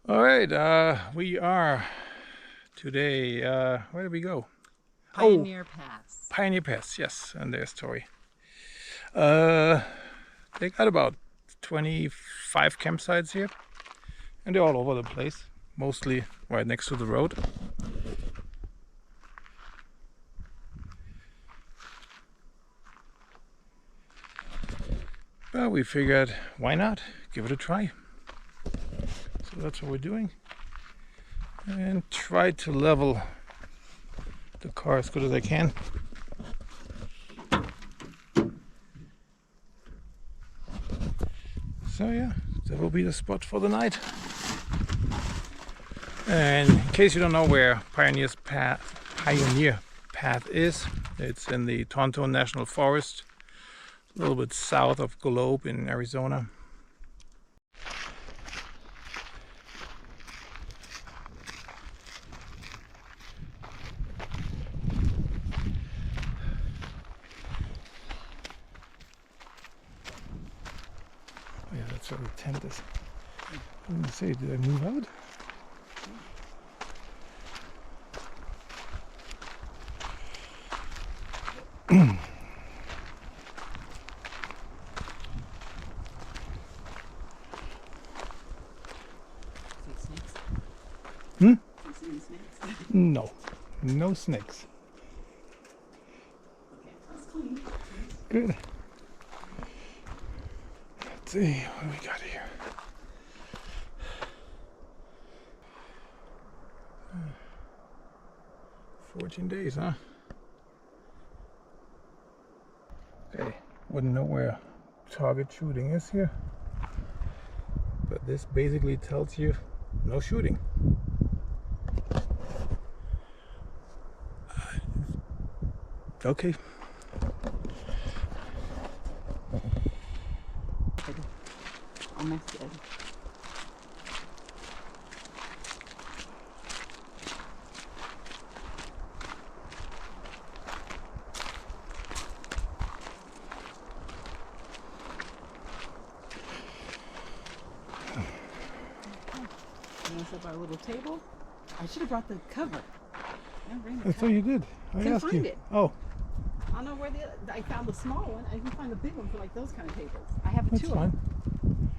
All right, we are today. Where did we go? Oh, Pioneer Pass. Pioneer Pass. Yes, and there's Tori. Uh, they got about 25 campsites here, and they're all over the place. Mostly right next to the road. But we figured, why not? Give it a try. So that's what we're doing, and try to level the car as good as I can. So yeah, that will be the spot for the night. And in case you don't know where Pioneer Path is, it's in the Tonto National Forest, a little bit south of Globe in Arizona. Oh yeah, that's where the tent is. Let me see, did I move out? Snakes? Hmm? Snakes? No, no snakes. Okay, that's clean. Good. Let's see what we got here. 14 days, huh? Okay, wouldn't know where target shooting is here, but this basically tells you no shooting. Okay. Almost dead. You want to set our little table? I should have brought the cover. I bring the That's cover. what you did. I Couldn't asked find you. it. Oh, I don't know where I found the small one. I didn't find the big one for like those kind of tables. I have that's two of fine. them.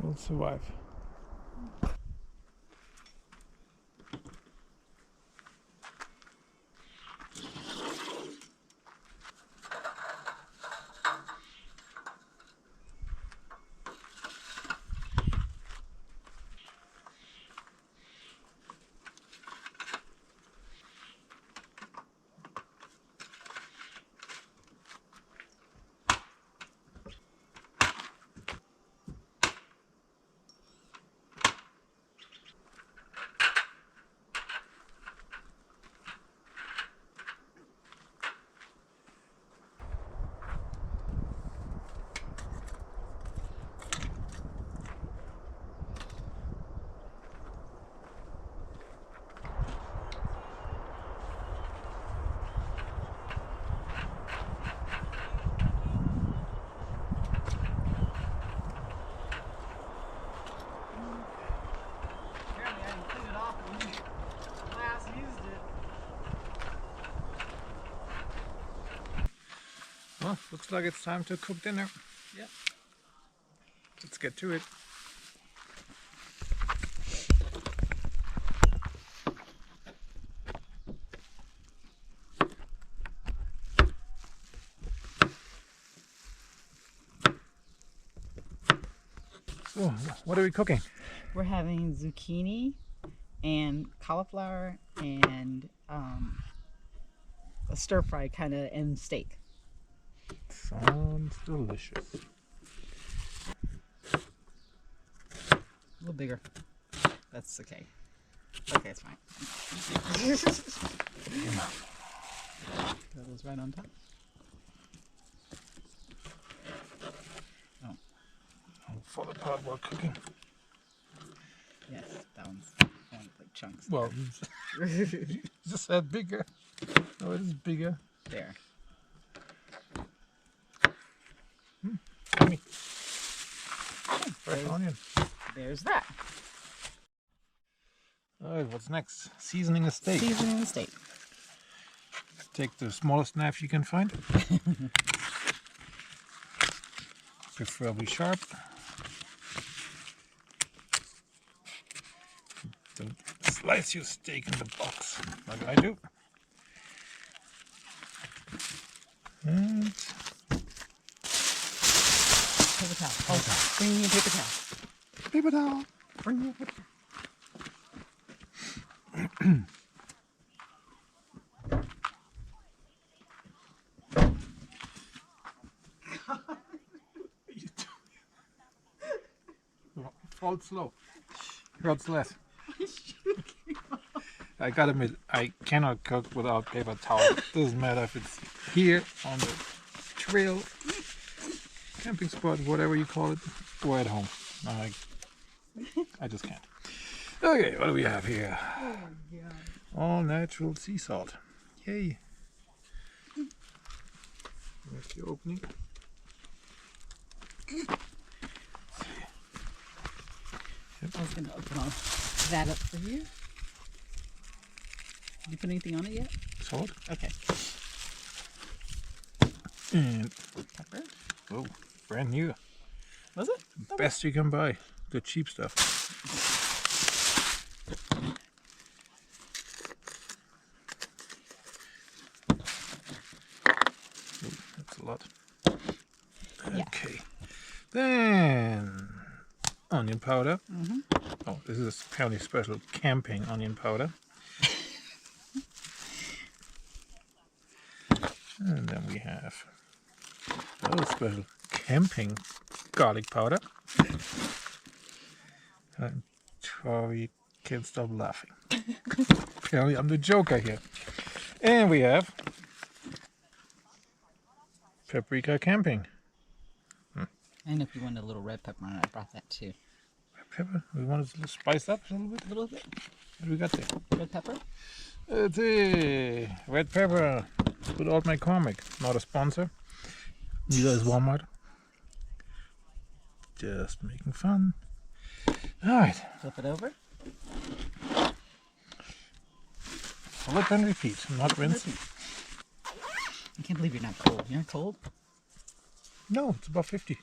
We'll survive. Apparently I didn't clean it off when you last used it. Well, looks like it's time to cook dinner. Yep. Let's get to it. So, what are we cooking? We're having zucchini and cauliflower and a stir fry kind of and steak. Sounds delicious. A little bigger. That's okay. Okay, it's fine. That was right on top. Oh, I'll fall apart while cooking. yes, that one's like chunks. Well, you just said bigger. No, it is bigger. There. Yummy. Fresh There's- onion. There's that. Alright, what's next? Seasoning a steak. Seasoning the steak. Take the smallest knife you can find. Preferably sharp. Don't slice your steak in the box like I do. And Paper towel. Oh, bring me a paper towel. paper towel. Bring me a paper towel. Fall slow. Hurts less. I gotta admit, I cannot cook without paper towel. Doesn't matter if it's here on the trail, camping spot, whatever you call it, or at home. I just can't. Okay, what do we have here? Oh my God. All natural sea salt. Yay. There's the opening. I was going to open all that up for you. Did you put anything on it yet? Salt. Okay. And, Pepper. oh, brand new. Was it? Best you can buy. The cheap stuff. Ooh, that's a lot. Yeah. Okay. Then onion powder. Oh, this is apparently special camping onion powder. And then we have special camping garlic powder. And Tori can't stop laughing. Apparently I'm the joker here. And we have paprika camping. And if you want a little red pepper on it, I brought that too. Red pepper? We want it to spice up a little bit? A little bit. What do we got there? Red pepper? It's a red pepper. Good old McCormick. Not a sponsor. Neither is Walmart. Just making fun. Alright. Flip it over. Flip and repeat. Not rinse. I can't believe you're not cold. You're not cold? No, it's above 50.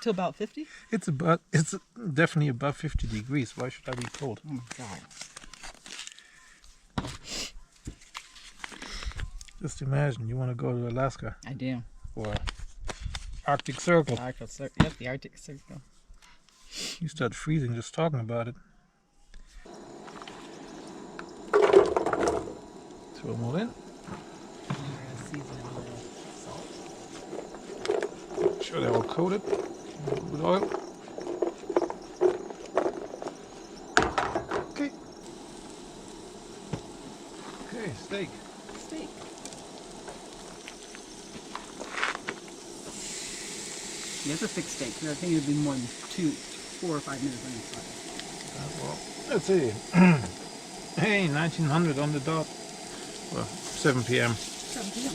To about 50? It's definitely above 50 degrees. Why should I be cold? Oh my God. Just imagine you want to go to Alaska I do. or Arctic Circle. Arctic Circle. Yep, the Arctic Circle. You start freezing just talking about it. Throw them all in. And we're going to season it with salt. Make sure they're all coated with oil. Okay. Okay, steak. Steak. Yeah, it's a thick steak. I think it would be more than 4 or 5 minutes on each side. Well, let's see. Hey, 1900 on the dot. Well, 7 p.m. 7 p.m.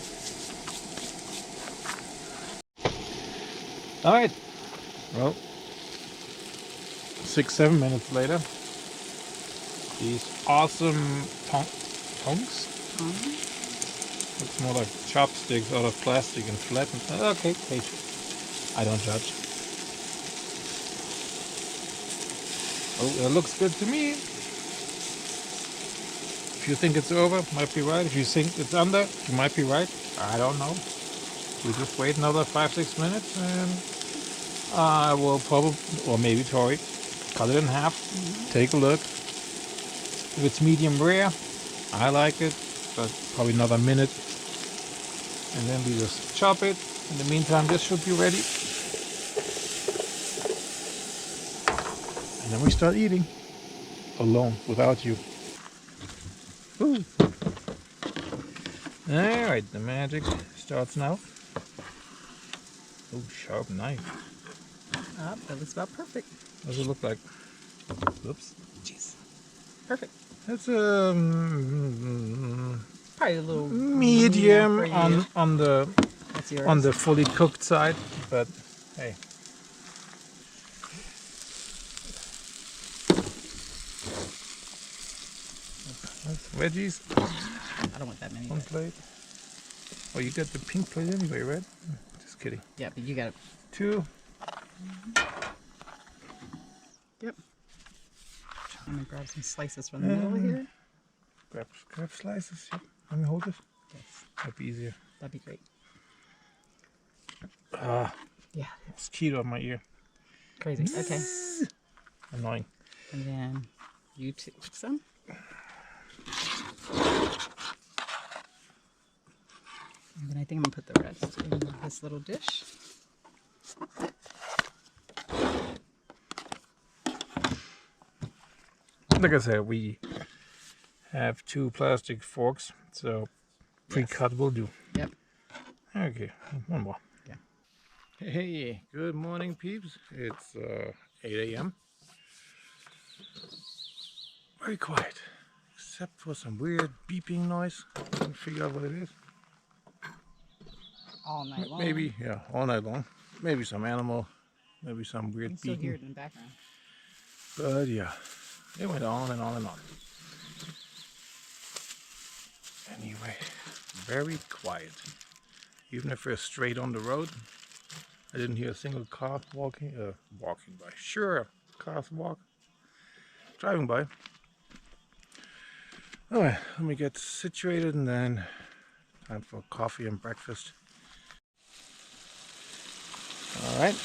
All right. Well, 6-7 minutes later, these awesome tongs. Looks more like chopsticks out of plastic and flattened. Okay, hey, I don't judge. Oh, it looks good to me. If you think it's over, might be right. If you think it's under, you might be right. I don't know. We just wait another 5-6 minutes and I will probably, or maybe Tori, cut it in half. Take a look. If it's medium rare, I like it, but probably another minute. And then we just chop it. In the meantime, this should be ready. And then we start eating. Alone, without you. Ooh. Alright, the magic starts now. Oh, sharp knife. That looks about perfect. What does it look like? Oops. Jeez. Perfect. It's Probably a little medium for you. on That's yours. the fully cooked side, but hey. Veggies, I don't want that many. one plate. Oh, you got the pink plate anyway, right? Just kidding. Yeah, but you got it. 2. Yep. I'm gonna grab some slices from the middle here. Grab slices. Yep. Let me hold it. Yes, That'd be easier. that'd be great. Ah, Yeah, mosquito on my ear. crazy. Okay. Annoying. And then you too. Some. And then I think I'm gonna put the rest in this little dish. Like I said, we have 2 plastic forks, so pre-cut will do. Yep. Okay, one more. Yeah. Hey, good morning, peeps. It's 8 a.m. Very quiet, except for some weird beeping noise. I can't figure out what it is. All night long. Maybe, yeah, all night long. Maybe some animal, maybe some weird You can still hear beeping. it in the background. But yeah, it went on and on and on. Anyway, very quiet. Even if we're straight on the road, I didn't hear a single car walking by. Sure, cars driving by. Alright, let me get situated and then time for coffee and breakfast. Alright,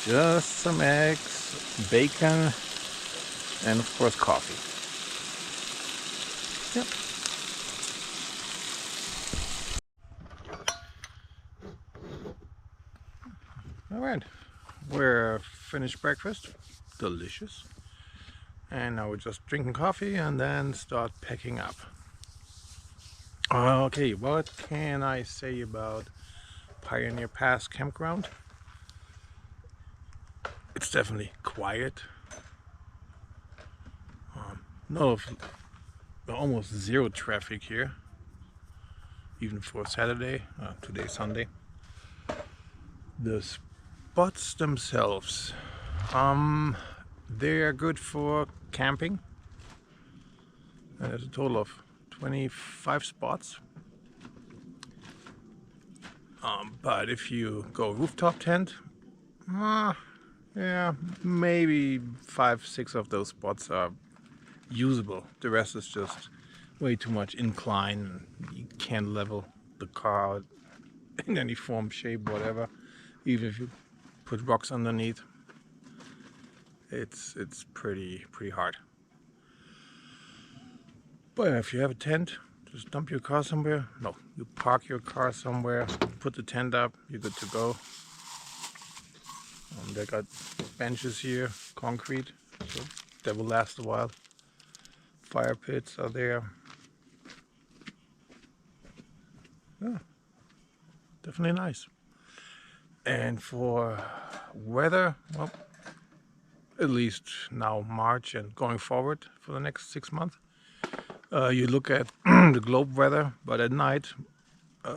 just some eggs, bacon, and of course coffee. Yep. Alright, we're finished breakfast. Delicious. And now we're just drinking coffee and then start packing up. Okay, what can I say about Pioneer Pass Campground? It's definitely quiet. Almost zero traffic here, even for Saturday. Today's Sunday. The spots themselves, they are good for camping. There's a total of 25 spots. But if you go rooftop tent, yeah, maybe 5-6 of those spots are usable. The rest is just way too much incline. You can't level the car out in any form, shape, whatever. Even if you put rocks underneath, it's pretty hard. But if you have a tent, just dump your car somewhere. No, you park your car somewhere, put the tent up, you're good to go. They got benches here, concrete, so that will last a while. Fire pits are there. Yeah, definitely nice. And for weather, well, at least now March and going forward for the next 6 months, you look at the globe weather, but at night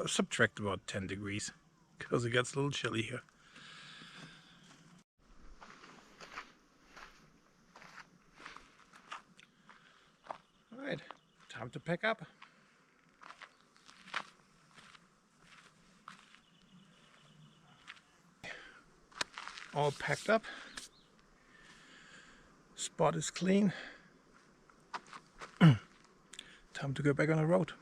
subtract about 10 degrees because it gets a little chilly here. All right, time to pack up. All packed up. Spot is clean. Time to go back on the road.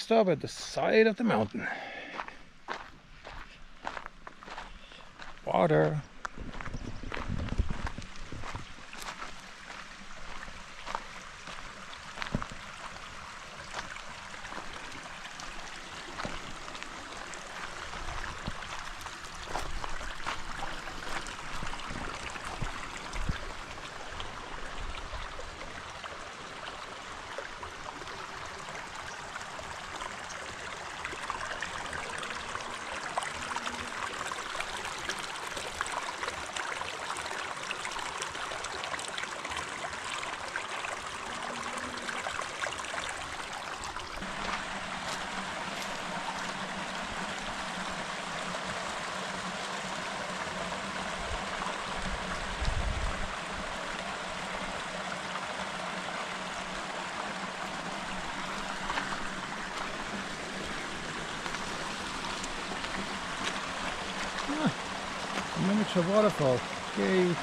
stop at the side of the mountain. Water. Miniature waterfall. Yay!